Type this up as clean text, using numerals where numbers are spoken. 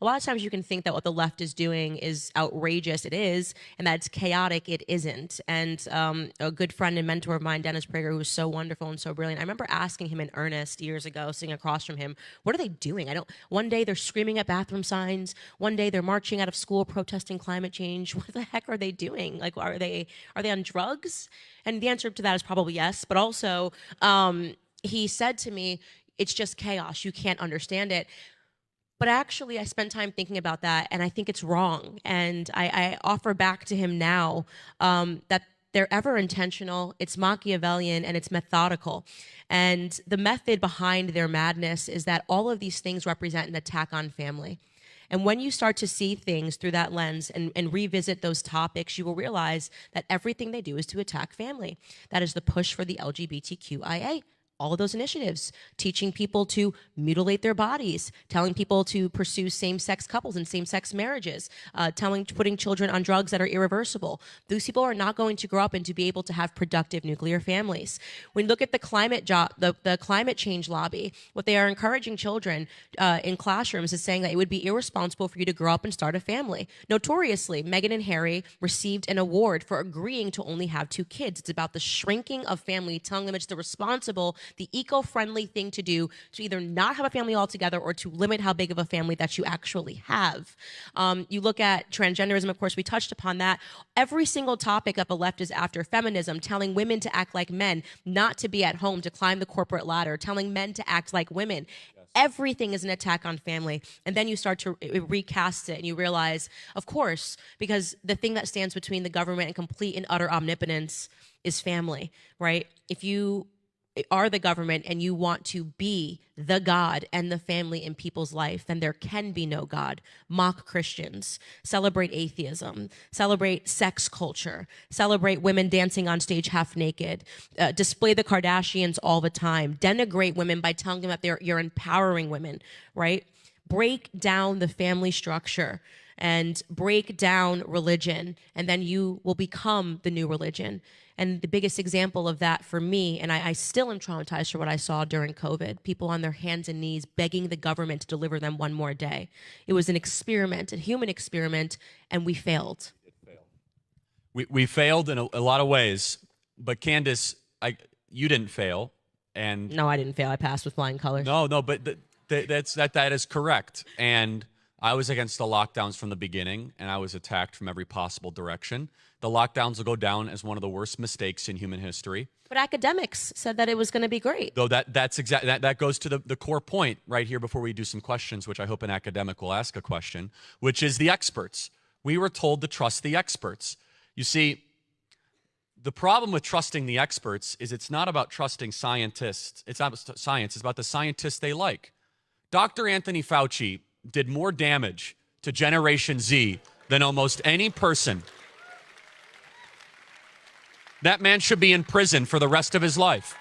a lot of times you can think that what the left is doing is outrageous. It is, and that it's chaotic. It isn't. And a good friend and mentor of mine, Dennis Prager, who was so wonderful and so brilliant, I remember asking him in earnest years ago, sitting across from him, what are they doing? One day they're screaming at bathroom signs. One day they're marching out of school protesting climate change. What the heck are they doing? Like, are they on drugs? And the answer to that is probably yes. But also, he said to me, it's just chaos. You can't understand it. But actually, I spent time thinking about that, and I think it's wrong. And I offer back to him now that they're ever intentional, it's Machiavellian, and it's methodical. And the method behind their madness is that all of these things represent an attack on family. And when you start to see things through that lens and revisit those topics, you will realize that everything they do is to attack family. That is the push for the LGBTQIA. All of those initiatives, teaching people to mutilate their bodies, telling people to pursue same-sex couples and same-sex marriages, putting children on drugs that are irreversible. Those people are not going to grow up and to be able to have productive nuclear families. When you look at the the climate change lobby, what they are encouraging children in classrooms is saying that it would be irresponsible for you to grow up and start a family. Notoriously, Meghan and Harry received an award for agreeing to only have 2 kids. It's about the shrinking of family, telling them it's the eco-friendly thing to do to either not have a family altogether or to limit how big of a family that you actually have. You look at transgenderism, of course, we touched upon that. Every single topic that the left is after, feminism, telling women to act like men, not to be at home, to climb the corporate ladder, telling men to act like women. Everything is an attack on family. And then you start to recast it and you realize, of course, because the thing that stands between the government and complete and utter omnipotence is family, right? If you are the government and you want to be the God and the family in people's life, then there can be no God. Mock Christians, celebrate atheism, celebrate sex culture, celebrate women dancing on stage half naked, display the Kardashians all the time, denigrate women by telling them that you're empowering women, right? Break down the family structure and break down religion, and then you will become the new religion. And the biggest example of that for me, and I still am traumatized for what I saw during COVID, people on their hands and knees begging the government to deliver them one more day. It was an experiment, a human experiment, and we failed. It failed. We failed in a lot of ways, but Candice, you didn't fail. And no, I didn't fail. I passed with flying colors. No, but that is correct. And I was against the lockdowns from the beginning, and I was attacked from every possible direction. The lockdowns will go down as one of the worst mistakes in human history. But academics said that it was going to be great. Though that goes to the core point right here before we do some questions, which I hope an academic will ask a question, which is the experts. We were told to trust the experts. You see, the problem with trusting the experts is it's not about trusting scientists. It's not science. It's about the scientists they like. Dr. Anthony Fauci did more damage to Generation Z than almost any person. That man should be in prison for the rest of his life.